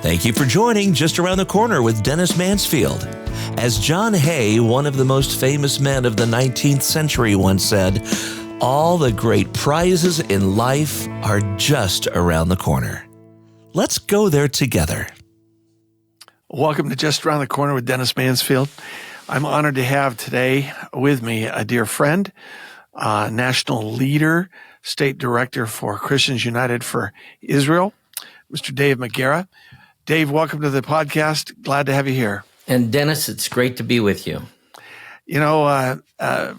Thank you for joining Just Around the Corner with Dennis Mansfield. As John Hay, one of the most famous men of the 19th century, once said, all the great prizes in life are just around the corner. Let's go there together. Welcome to Just Around the Corner with Dennis Mansfield. I'm honored to have today with me a dear friend, national leader, state director for Christians United for Israel, Mr. Dave McGarra. Dave, welcome to the podcast. Glad to have you here. And Dennis, it's great to be with you. You know,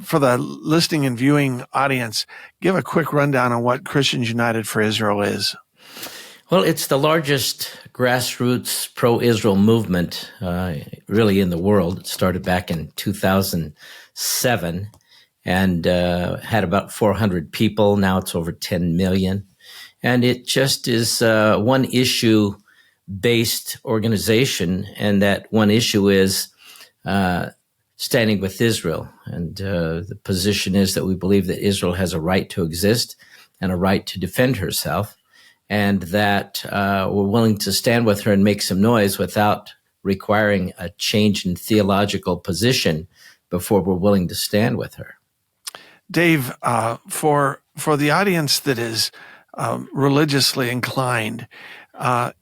for the listening and viewing audience, give a quick rundown on what Christians United for Israel is. Well, it's the largest grassroots pro-Israel movement really in the world. It started back in 2007 and had about 400 people. Now it's over 10 million. And it just is one issue-based organization, and that one issue is standing with Israel. And the position is that we believe that Israel has a right to exist and a right to defend herself, and that we're willing to stand with her and make some noise without requiring a change in theological position before we're willing to stand with her. Dave, for the audience that is religiously inclined,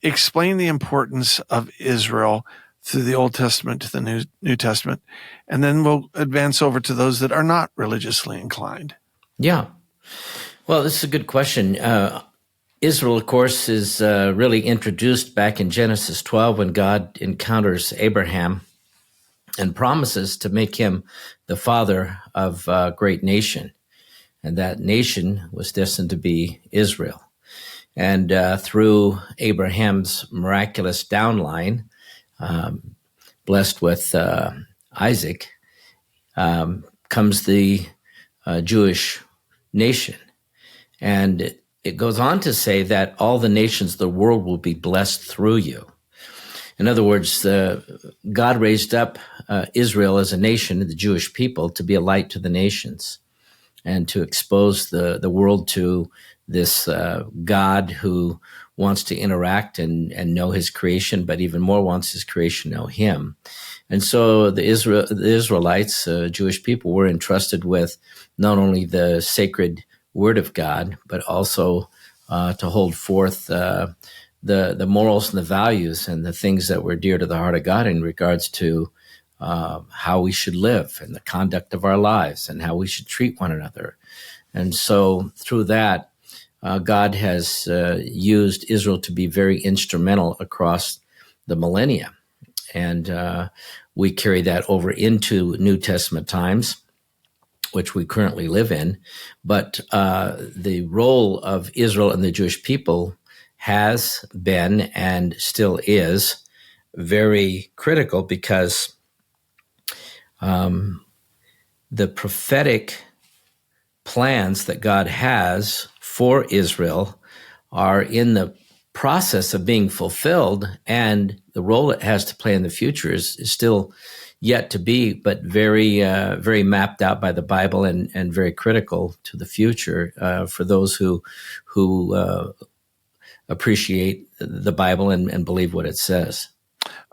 explain the importance of Israel through the Old Testament to the New Testament, and then we'll advance over to those that are not religiously inclined. Yeah. Well, this is a good question. Israel, of course, is really introduced back in Genesis 12 when God encounters Abraham and promises to make him the father of a great nation. And that nation was destined to be Israel. And through Abraham's miraculous downline, blessed with Isaac, comes the Jewish nation. And it goes on to say that all the nations of the world will be blessed through you. In other words, God raised up Israel as a nation, the Jewish people, to be a light to the nations and to expose the world to this God who wants to interact and know his creation, but even more wants his creation know him. And so the Israelites, Jewish people, were entrusted with not only the sacred Word of God, but also to hold forth the morals and the values and the things that were dear to the heart of God in regards to how we should live and the conduct of our lives and how we should treat one another. And so through that, God has used Israel to be very instrumental across the millennia. And we carry that over into New Testament times, which we currently live in. But the role of Israel and the Jewish people has been and still is very critical because the prophetic plans that God has for Israel are in the process of being fulfilled, and the role it has to play in the future is still yet to be, but very, very mapped out by the Bible and very critical to the future for those who appreciate the Bible and believe what it says.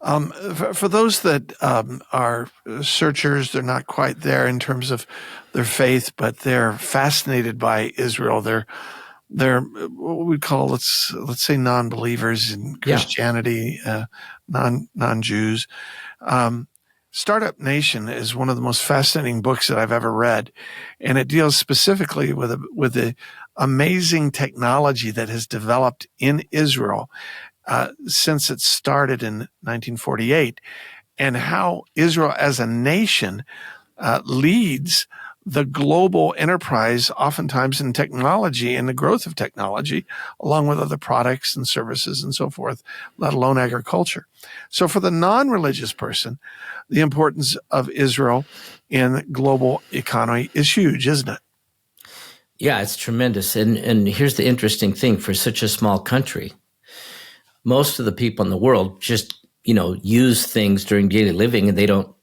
For those that are searchers, they're not quite there in terms of their faith, but they're fascinated by Israel. They're what we call let's say non-believers in Christianity, non-Jews. Startup Nation is one of the most fascinating books that I've ever read, and it deals specifically with the amazing technology that has developed in Israel since it started in 1948, and how Israel as a nation leads the global enterprise, oftentimes in technology and the growth of technology, along with other products and services and so forth, let alone agriculture. So for the non-religious person, the importance of Israel in global economy is huge, isn't it? Yeah, it's tremendous. And here's the interesting thing for such a small country. Most of the people in the world just, use things during daily living, and they don't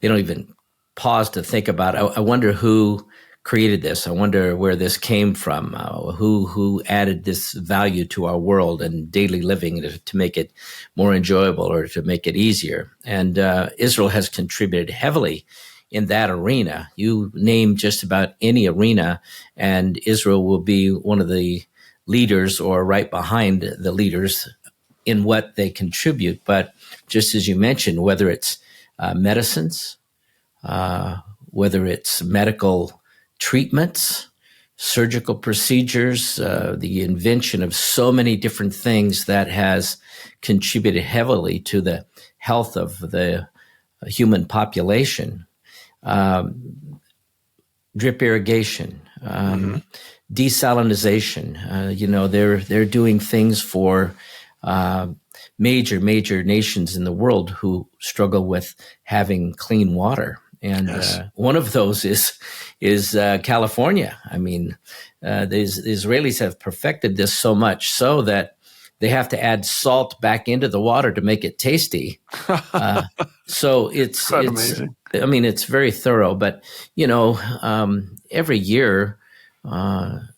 even pause to think about, I wonder who created this. I wonder where this came from. Who added this value to our world and daily living to make it more enjoyable or to make it easier? And Israel has contributed heavily in that arena. You name just about any arena, and Israel will be one of the leaders or right behind the leaders in what they contribute. But just as you mentioned, whether it's medicines, whether it's medical treatments, surgical procedures, the invention of so many different things that has contributed heavily to the health of the human population. Drip irrigation, desalinization. They're doing things for major nations in the world who struggle with having clean water. And Yes. One of those is California. I mean, the Israelis have perfected this so much so that they have to add salt back into the water to make it tasty. So it's amazing. I mean, it's very thorough. But every year,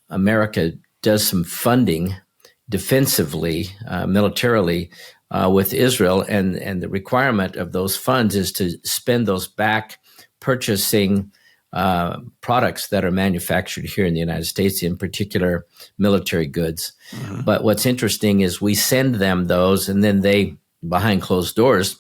America does some funding defensively, militarily, with Israel, and the requirement of those funds is to spend those back purchasing products that are manufactured here in the United States, in particular military goods. But what's interesting is we send them those, and then they, behind closed doors,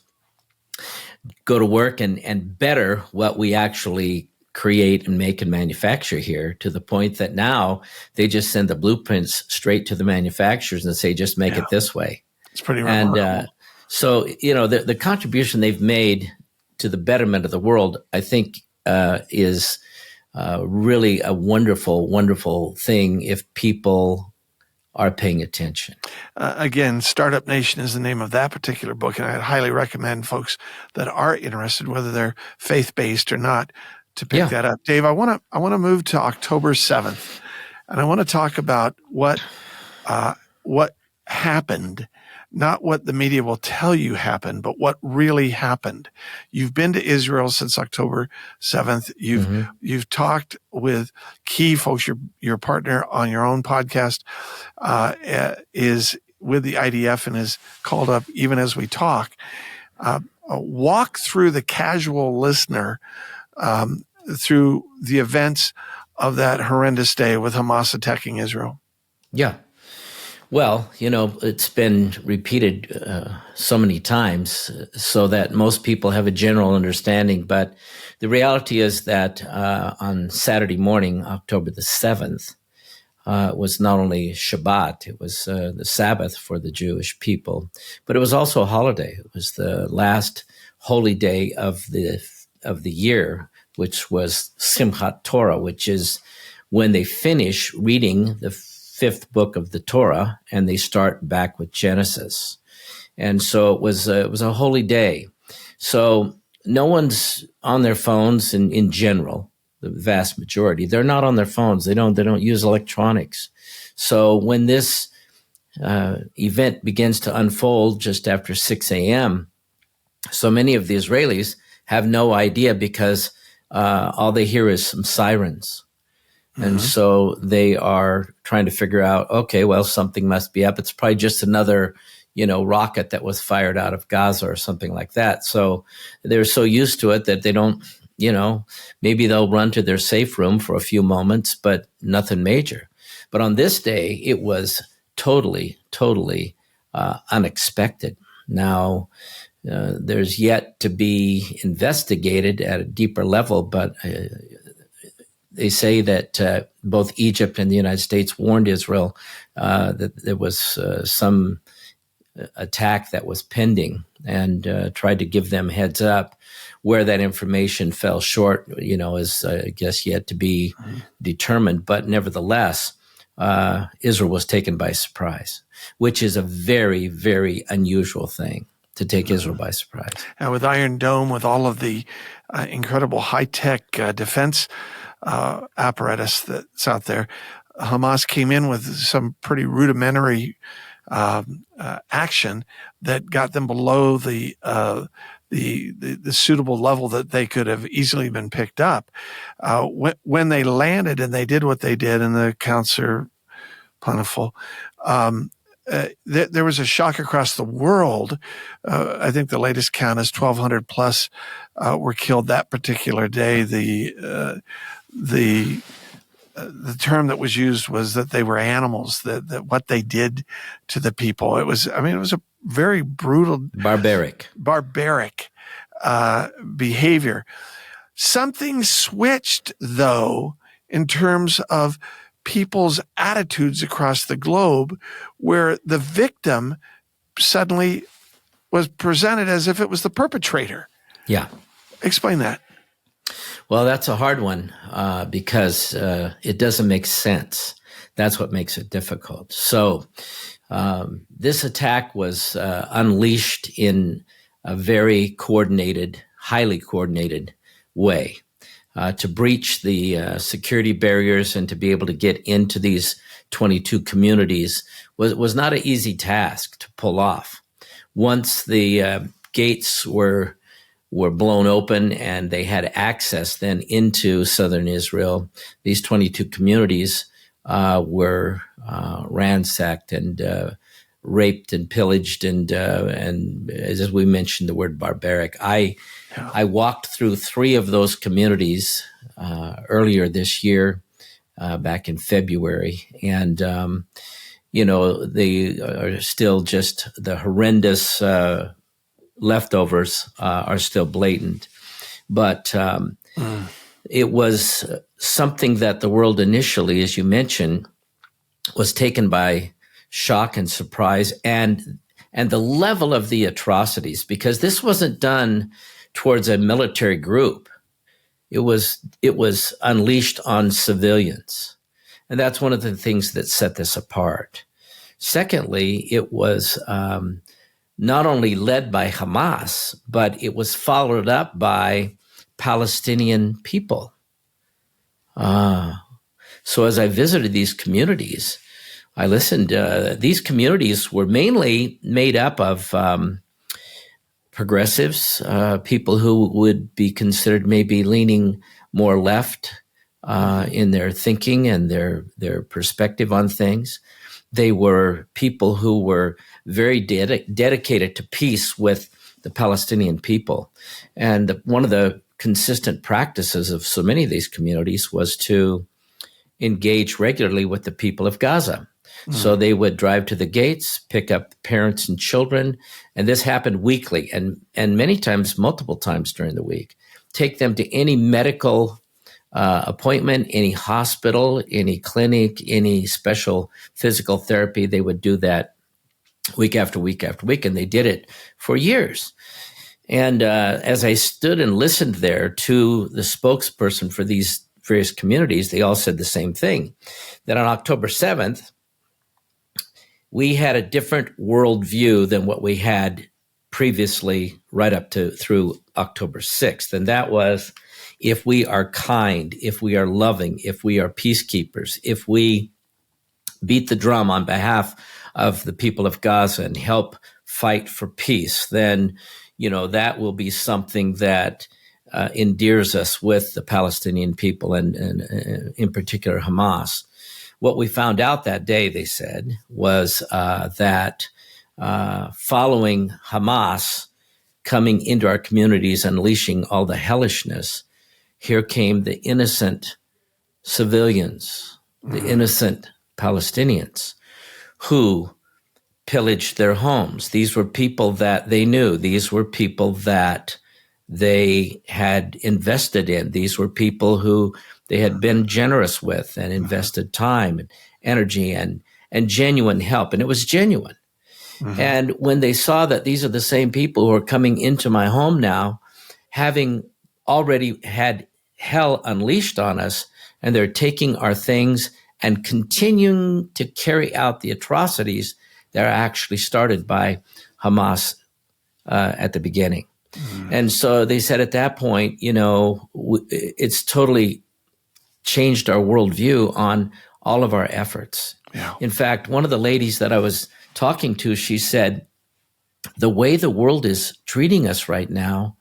go to work and better what we actually create and make and manufacture here, to the point that now they just send the blueprints straight to the manufacturers and say, just make it this way. It's pretty remarkable. And so, the contribution they've made to the betterment of the world, I think, is really a wonderful, wonderful thing if people are paying attention. Again, Startup Nation is the name of that particular book, and I'd highly recommend folks that are interested, whether they're faith-based or not, to pick that up. Dave, I want to move to October 7th, and I want to talk about what happened. Not what the media will tell you happened, but what really happened. You've been to Israel since October 7th. You've talked with key folks. Your partner on your own podcast is with the IDF and is called up even as we talk. Walk through the casual listener through the events of that horrendous day with Hamas attacking Israel. Yeah. Well, it's been repeated so many times so that most people have a general understanding. But the reality is that on Saturday morning, October the 7th, was not only Shabbat, it was the Sabbath for the Jewish people, but it was also a holiday. It was the last holy day of the year, which was Simchat Torah, which is when they finish reading the fifth book of the Torah, and they start back with Genesis. And so it was a holy day. So no one's on their phones in general, the vast majority. They're not on their phones. They don't use electronics. So when this event begins to unfold just after 6 a.m., so many of the Israelis have no idea because all they hear is some sirens. And so they are trying to figure out, okay, well, something must be up. It's probably just another, rocket that was fired out of Gaza or something like that. So they're so used to it that they don't, maybe they'll run to their safe room for a few moments, but nothing major. But on this day, it was totally unexpected. Now, there's yet to be investigated at a deeper level, but they say that both Egypt and the United States warned Israel that there was some attack that was pending and tried to give them heads up. Where that information fell short, is, I guess, yet to be determined. But nevertheless, Israel was taken by surprise, which is a very, very unusual thing, to take Israel by surprise. And with Iron Dome, with all of the incredible high-tech defense apparatus that's out there, Hamas came in with some pretty rudimentary action that got them below the the suitable level that they could have easily been picked up. When they landed and they did what they did, and the accounts are plentiful, there was a shock across the world. I think the latest count is 1,200 plus were killed that particular day. The term that was used was that they were animals, that what they did to the people. It was a very brutal, barbaric behavior. Something switched, though, in terms of people's attitudes across the globe, where the victim suddenly was presented as if it was the perpetrator. Yeah. Explain that. Well, that's a hard one because it doesn't make sense. That's what makes it difficult. So this attack was unleashed in a very coordinated, highly coordinated way. To breach the security barriers and to be able to get into these 22 communities was not an easy task to pull off. Once the gates were blown open and they had access then into southern Israel, these 22 communities were ransacked and raped and pillaged and as we mentioned, the word barbaric. I walked through 3 of those communities earlier this year, back in February, and they are still just the horrendous leftovers are still blatant, but it was something that the world initially, as you mentioned, was taken by shock and surprise, and the level of the atrocities, because this wasn't done towards a military group. It was unleashed on civilians. And that's one of the things that set this apart. Secondly, it was not only led by Hamas, but it was followed up by Palestinian people. So as I visited these communities, I listened. These communities were mainly made up of progressives, people who would be considered maybe leaning more left in their thinking and their perspective on things. They were people who were very dedicated to peace with the Palestinian people. And one of the consistent practices of so many of these communities was to engage regularly with the people of Gaza. So they would drive to the gates, pick up parents and children, and this happened weekly and many times, multiple times during the week. Take them to any medical appointment, any hospital, any clinic, any special physical therapy. They would do that week after week after week, and they did it for years. And as I stood and listened there to the spokesperson for these various communities, they all said the same thing, that on October 7th, we had a different worldview than what we had previously right up to through October 6th. And that was, if we are kind, if we are loving, if we are peacekeepers, if we beat the drum on behalf of the people of Gaza and help fight for peace, then, that will be something that endears us with the Palestinian people and in particular Hamas. What we found out that day, they said, was that following Hamas coming into our communities, unleashing all the hellishness, here came the innocent civilians, the innocent Palestinians who pillaged their homes. These were people that they knew. These were people that they had invested in. These were people who they had been generous with and invested time and energy and genuine help. And it was genuine. Mm-hmm. And when they saw that these are the same people who are coming into my home now, having already had hell unleashed on us, and they're taking our things and continuing to carry out the atrocities that are actually started by Hamas at the beginning. Mm-hmm. And so they said at that point, it's totally changed our worldview on all of our efforts. Yeah. In fact, one of the ladies that I was talking to, she said, the way the world is treating us right now,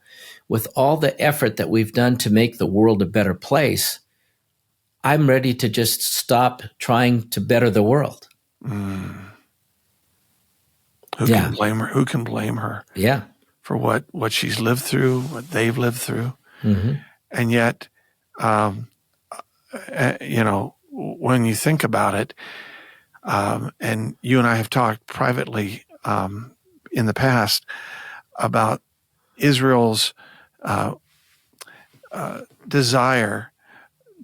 with all the effort that we've done to make the world a better place, I'm ready to just stop trying to better the world. Who can blame her? Who can blame her? Yeah. For what she's lived through, what they've lived through. Mm-hmm. And yet, when you think about it, and you and I have talked privately in the past about Israel's desire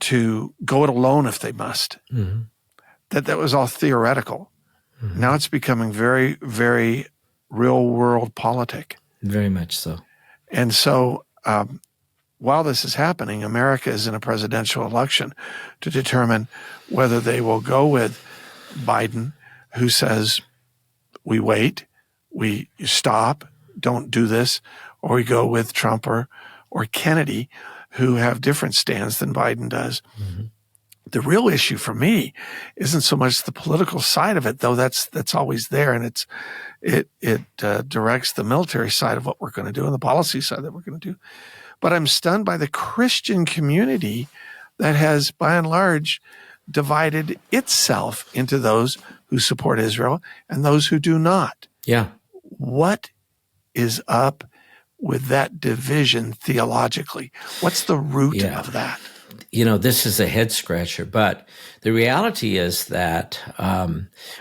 to go it alone if they must. Mm-hmm. That was all theoretical. Mm-hmm. Now it's becoming very, very real world politic. Very much so. And so while this is happening, America is in a presidential election to determine whether they will go with Biden, who says, we wait, we stop, don't do this, or we go with Trump or Kennedy, who have different stands than Biden does. Mm-hmm. The real issue for me isn't so much the political side of it, though that's always there, and it directs the military side of what we're going to do and the policy side that we're going to do. But I'm stunned by the Christian community that has, by and large, divided itself into those who support Israel and those who do not. Yeah. What is up with that division theologically? What's the root of that? This is a head scratcher, but the reality is that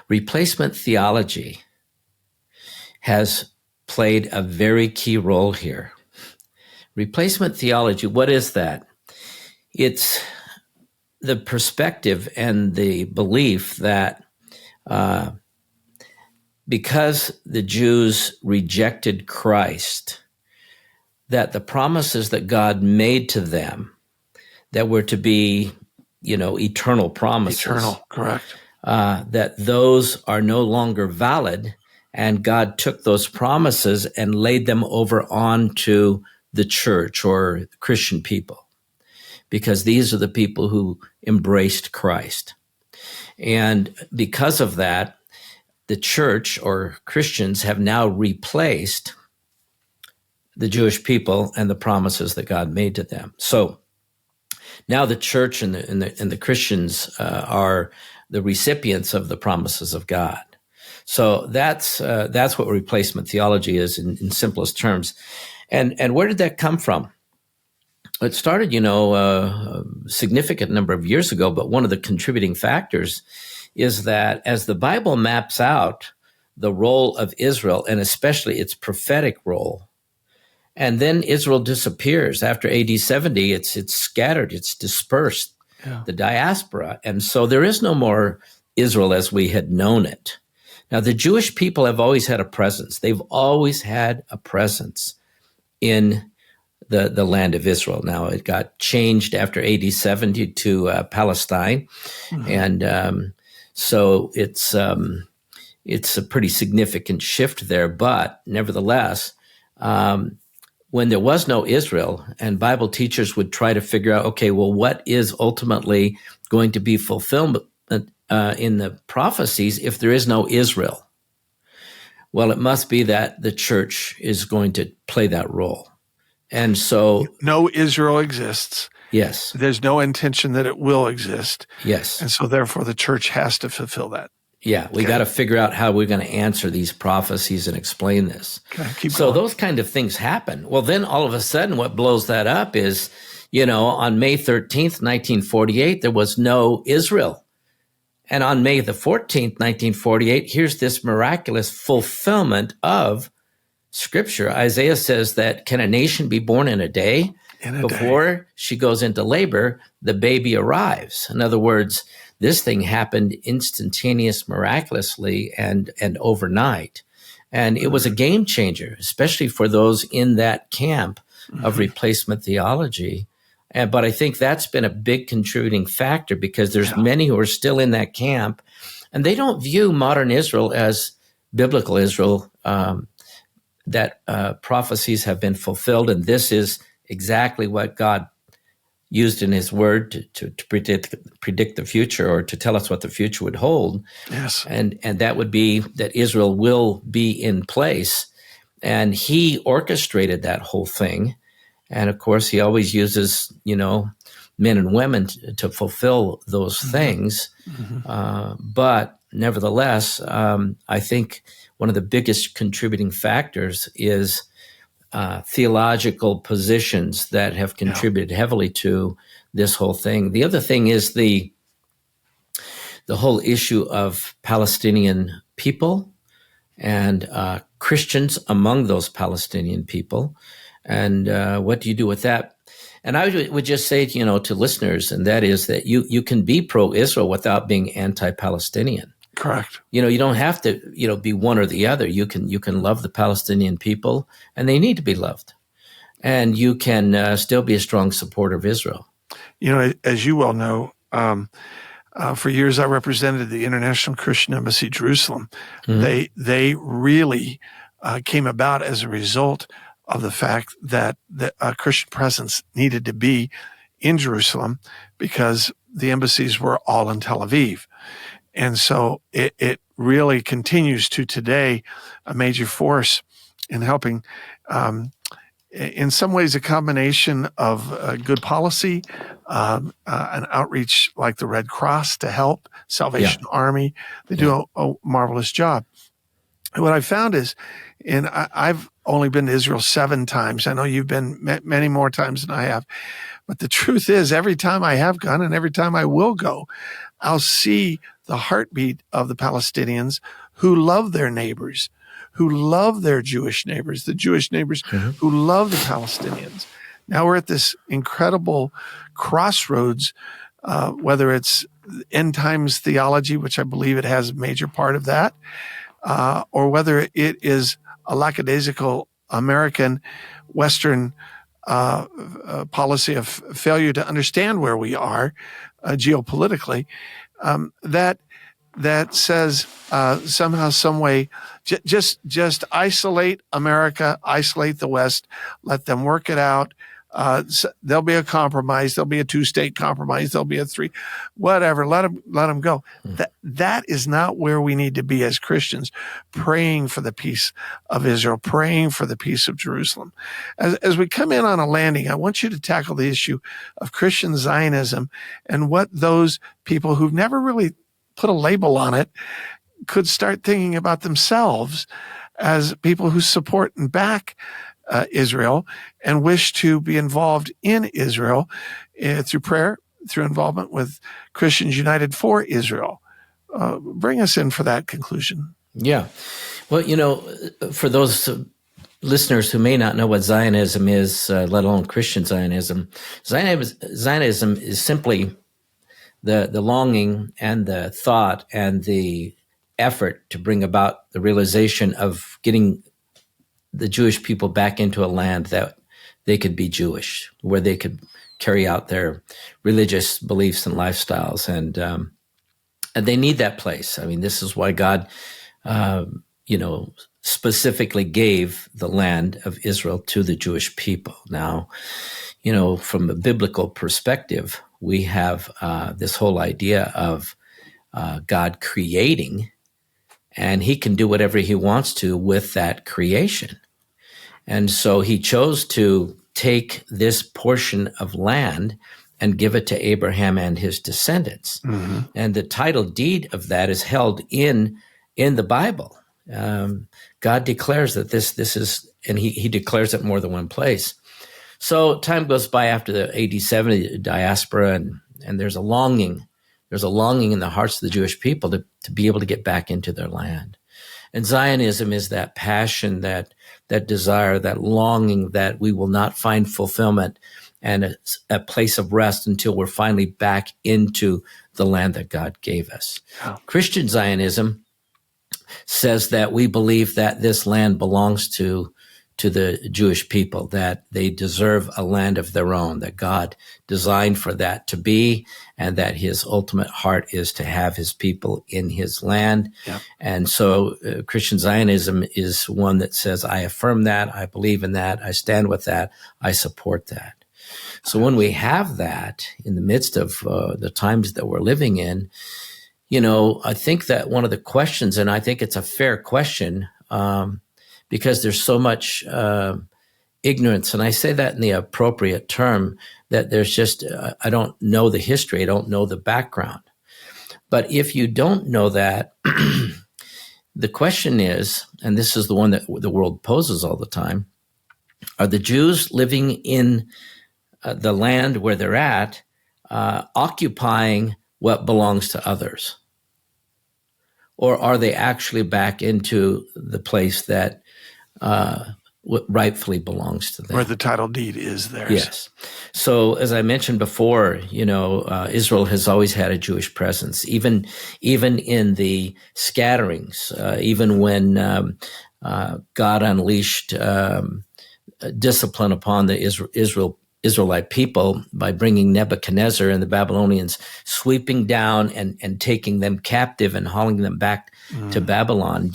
replacement theology has played a very key role here. Replacement theology, what is that? It's the perspective and the belief that because the Jews rejected Christ, that the promises that God made to them that were to be, eternal promises. Eternal, correct. That those are no longer valid, and God took those promises and laid them over onto the church or Christian people, because these are the people who embraced Christ. And because of that, the church or Christians have now replaced the Jewish people and the promises that God made to them. So now the church and the Christians are the recipients of the promises of God. So that's what replacement theology is in simplest terms. And where did that come from? It started, a significant number of years ago, but one of the contributing factors is that as the Bible maps out the role of Israel, and especially its prophetic role, and then Israel disappears after AD 70, it's scattered, it's dispersed, the diaspora. And so there is no more Israel as we had known it. Now, the Jewish people have always had a presence. They've always had a presence in the land of Israel. Now, it got changed after AD 70 to Palestine. Mm-hmm. And so it's a pretty significant shift there. But nevertheless, when there was no Israel, and Bible teachers would try to figure out, okay, well, what is ultimately going to be fulfilled in the prophecies if there is no Israel? Well, it must be that the church is going to play that role. And so no Israel exists. Yes. There's no intention that it will exist. Yes. And so therefore the church has to fulfill that. Yeah, we got to figure out how we're going to answer these prophecies and explain this. Okay, keep so going. Those kind of things happen. Well, then all of a sudden what blows that up is, on May 13th, 1948, there was no Israel. And on May the 14th, 1948, here's this miraculous fulfillment of Scripture. Isaiah says that can a nation be born in a day? Before she goes into labor, the baby arrives. In other words, this thing happened instantaneous, miraculously, and overnight. And it was a game changer, especially for those in that camp of replacement theology. But I think that's been a big contributing factor, because there's many who are still in that camp, and they don't view modern Israel as biblical Israel, that prophecies have been fulfilled, and this is exactly what God used in his word to predict the future, or to tell us what the future would hold. Yes. And that would be that Israel will be in place. And he orchestrated that whole thing. And of course, he always uses, men and women to fulfill those things. But nevertheless, I think one of the biggest contributing factors is theological positions that have contributed heavily to this whole thing. The other thing is the whole issue of Palestinian people and Christians among those Palestinian people. And what do you do with that? And I would just say, to listeners, and that is that you can be pro-Israel without being anti-Palestinian. Correct. You don't have to, be one or the other. You can love the Palestinian people, and they need to be loved. And you can still be a strong supporter of Israel. As you well know, for years I represented the International Christian Embassy, Jerusalem. Mm-hmm. They really came about as a result of the fact that the Christian presence needed to be in Jerusalem because the embassies were all in Tel Aviv. And so it really continues to today a major force in helping, in some ways, a combination of good policy, an outreach like the Red Cross to help, Salvation Army. They do a marvelous job. What I found is, and I've only been to Israel 7 times. I know you've been many more times than I have. But the truth is, every time I have gone and every time I will go, I'll see the heartbeat of the Palestinians who love their neighbors, who love their Jewish neighbors, the Jewish neighbors who love the Palestinians. Now we're at this incredible crossroads, whether it's end times theology, which I believe it has a major part of that, or whether it is a lackadaisical American Western policy of failure to understand where we are geopolitically, that says somehow, some way, just isolate America, isolate the West, let them work it out. There'll be a compromise. There'll be a 2-state compromise. There'll be a 3, whatever. Let them go. That is not where we need to be as Christians, praying for the peace of Israel, praying for the peace of Jerusalem. As we come in on a landing, I want you to tackle the issue of Christian Zionism and what those people who've never really put a label on it could start thinking about themselves as people who support and back Israel and wish to be involved in Israel through prayer, through involvement with Christians United for Israel. Bring us in for that conclusion. Yeah. Well, for those listeners who may not know what Zionism is, let alone Christian Zionism, Zionism is simply the longing and the thought and the effort to bring about the realization of getting the Jewish people back into a land that they could be Jewish, where they could carry out their religious beliefs and lifestyles. And they need that place. I mean, this is why God, specifically gave the land of Israel to the Jewish people. Now, from a biblical perspective, we have this whole idea of God creating, and he can do whatever he wants to with that creation. And so he chose to take this portion of land and give it to Abraham and his descendants. Mm-hmm. And the title deed of that is held in the Bible. God declares that this is, and he declares it more than one place. So time goes by after the AD 70 diaspora, and there's a longing in the hearts of the Jewish people to be able to get back into their land. And Zionism is that passion, that desire, that longing that we will not find fulfillment and a place of rest until we're finally back into the land that God gave us. Wow. Christian Zionism says that we believe that this land belongs to the Jewish people, that they deserve a land of their own, that God designed for that to be, and that his ultimate heart is to have his people in his land. Yep. And so Christian Zionism is one that says, I affirm that, I believe in that, I stand with that, I support that. So when we have that in the midst of the times that we're living in, I think that one of the questions, and I think it's a fair question, because there's so much ignorance. And I say that in the appropriate term, that there's just, I don't know the history, I don't know the background. But if you don't know that, the question is, and this is the one that the world poses all the time, are the Jews living in the land where they're at, occupying what belongs to others? Or are they actually back into the place that rightfully belongs to them? Where the title deed is theirs. Yes. So as I mentioned before, Israel has always had a Jewish presence, even in the scatterings, even when God unleashed discipline upon the Israelite people by bringing Nebuchadnezzar and the Babylonians, sweeping down and taking them captive and hauling them back to Babylon.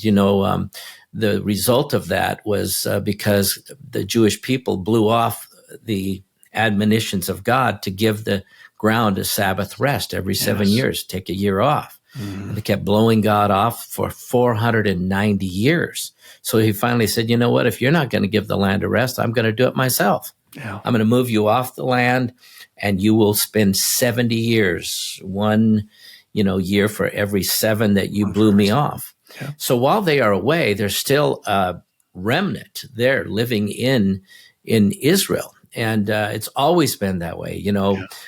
The result of that was because the Jewish people blew off the admonitions of God to give the ground a Sabbath rest every 7 years, take a year off. And they kept blowing God off for 490 years. So he finally said, you know what, if you're not going to give the land a rest, I'm going to do it myself. Yeah. I'm going to move you off the land, and you will spend 70 years, one year for every 7 that you blew me off. Yeah. So while they are away, there's still a remnant there living in Israel. And it's always been that way.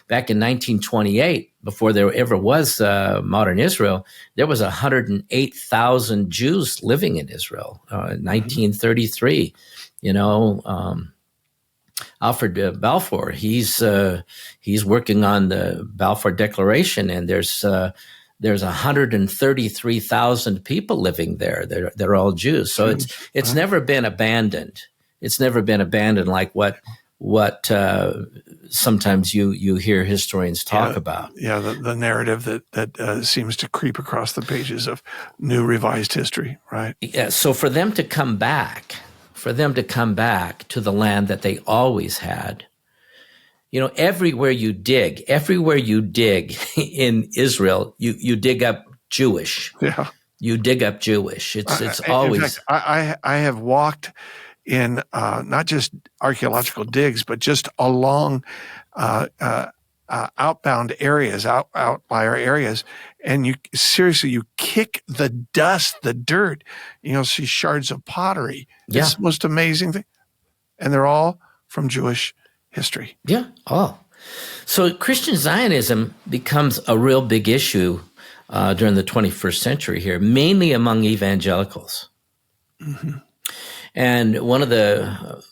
Back in 1928, before there ever was modern Israel, there was 108,000 Jews living in Israel. In 1933, Alfred Balfour, he's working on the Balfour Declaration, and there's 133,000 people living there. They're all Jews. So it's never been abandoned. It's never been abandoned like what sometimes you hear historians talk about. Yeah, the narrative that seems to creep across the pages of New Revised History, right? Yeah. So for them to come back to the land that they always had, everywhere you dig in Israel, you dig up Jewish. Yeah. You dig up Jewish. It's always. In fact, I have walked in not just archaeological digs, but just along outbound areas, outlier areas, and you kick the dust, the dirt, see shards of pottery. Yeah. It's the most amazing thing, and they're all from Jewish history. Yeah, all. So Christian Zionism becomes a real big issue during the 21st century here, mainly among evangelicals. Mm-hmm. And one of the,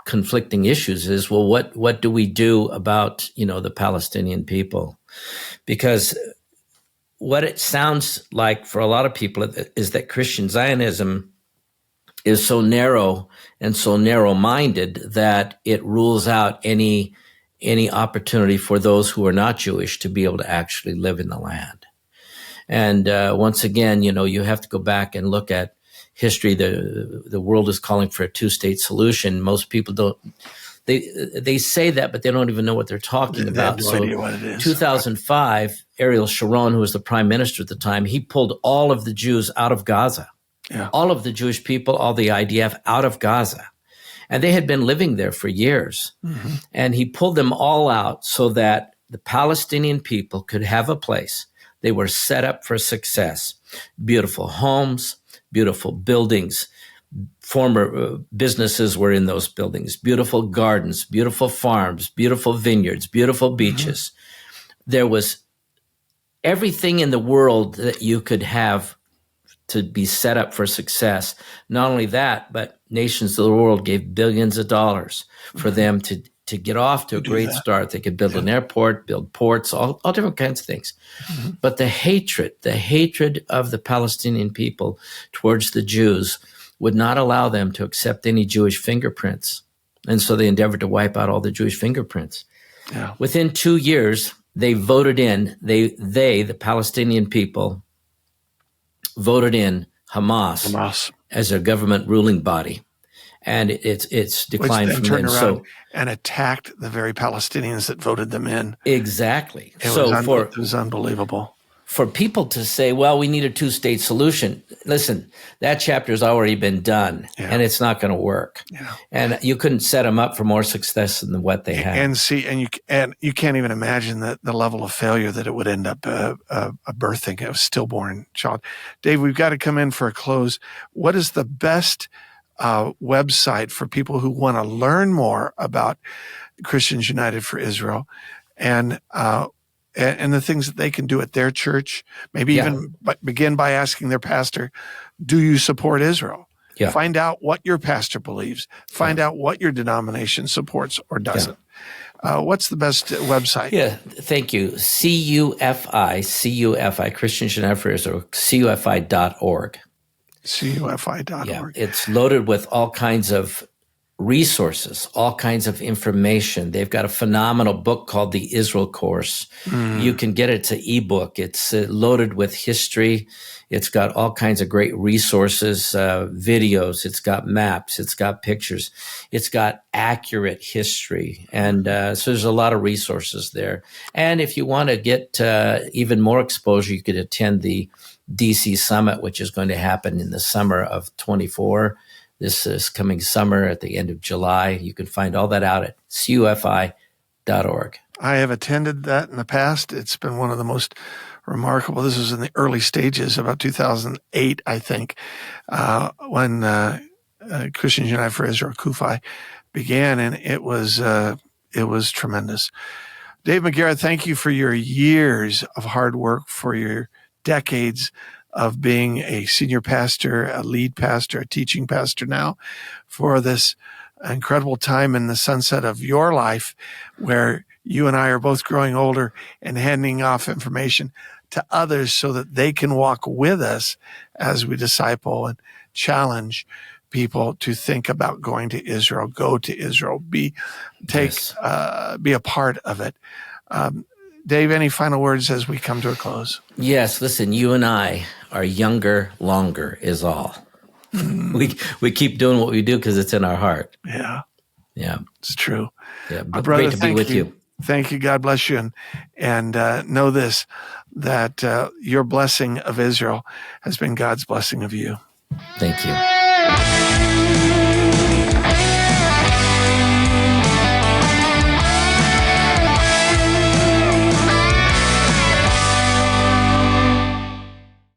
conflicting issues is, well, what do we do about, the Palestinian people? Because what it sounds like for a lot of people is that Christian Zionism is so narrow and so narrow-minded that it rules out any opportunity for those who are not Jewish to be able to actually live in the land. And once again, you have to go back and look at history. The world is calling for a two-state solution. Most people don't. They say that, but they don't even know what they're talking about. They have no idea what it is. 2005, Ariel Sharon, who was the prime minister at the time, he pulled all of the Jews out of Gaza. Yeah. All of the Jewish people, all the IDF out of Gaza. And they had been living there for years. Mm-hmm. And he pulled them all out so that the Palestinian people could have a place. They were set up for success. Beautiful homes, beautiful buildings. Former businesses were in those buildings. Beautiful gardens, beautiful farms, beautiful vineyards, beautiful beaches. Mm-hmm. There was everything in the world that you could have to be set up for success. Not only that, but nations of the world gave billions of dollars for them to get off to a great start. They could build an airport, build ports, all different kinds of things. Mm-hmm. But the hatred of the Palestinian people towards the Jews would not allow them to accept any Jewish fingerprints. And so they endeavored to wipe out all the Jewish fingerprints. Yeah. Within 2 years, they voted in, the Palestinian people, voted in Hamas as their government ruling body, and it's declined from turned then. Around and attacked the very Palestinians that voted them in. Exactly. It was unbelievable. for people to say, well, we need a two-state solution. Listen, that chapter's already been done, and it's not going to work. Yeah. And you couldn't set them up for more success than what they had. And you can't even imagine the level of failure that it would end up birthing a stillborn child. Dave, we've got to come in for a close. What is the best website for people who want to learn more about Christians United for Israel, and the things that they can do at their church? Maybe even begin by asking their pastor, do you support Israel? Yeah. Find out what your pastor believes. Find out what your denomination supports or doesn't. What's the best website? Yeah, thank you. CUFI, Christians United for Israel, CUFI.org. CUFI.org. Yeah, it's loaded with all kinds of resources, all kinds of information. They've got a phenomenal book called the Israel Course. You can get it to ebook. It's loaded with history. It's got all kinds of great resources, videos. It's got maps. It's got pictures. It's got accurate history. And so there's a lot of resources there. And if you want to get even more exposure, you could attend the DC Summit, which is going to happen in the summer of 24. This is coming summer at the end of July. You can find all that out at CUFI.org. I have attended that in the past. It's been one of the most remarkable. This was in the early stages, about 2008, I think, when Christians United for Israel, CUFI, began, and it was tremendous. Dave McGarra, thank you for your years of hard work, for your decades of being a senior pastor, a lead pastor, a teaching pastor now, for this incredible time in the sunset of your life where you and I are both growing older and handing off information to others so that they can walk with us as we disciple and challenge people to think about going to Israel, go to Israel, be a part of it. Dave, any final words as we come to a close? Yes, listen, you and I are younger longer is all. We keep doing what we do because it's in our heart. Yeah. Yeah. It's true. Yeah, My brother, great to be with you. Thank you. God bless you. And know this, that your blessing of Israel has been God's blessing of you. Thank you.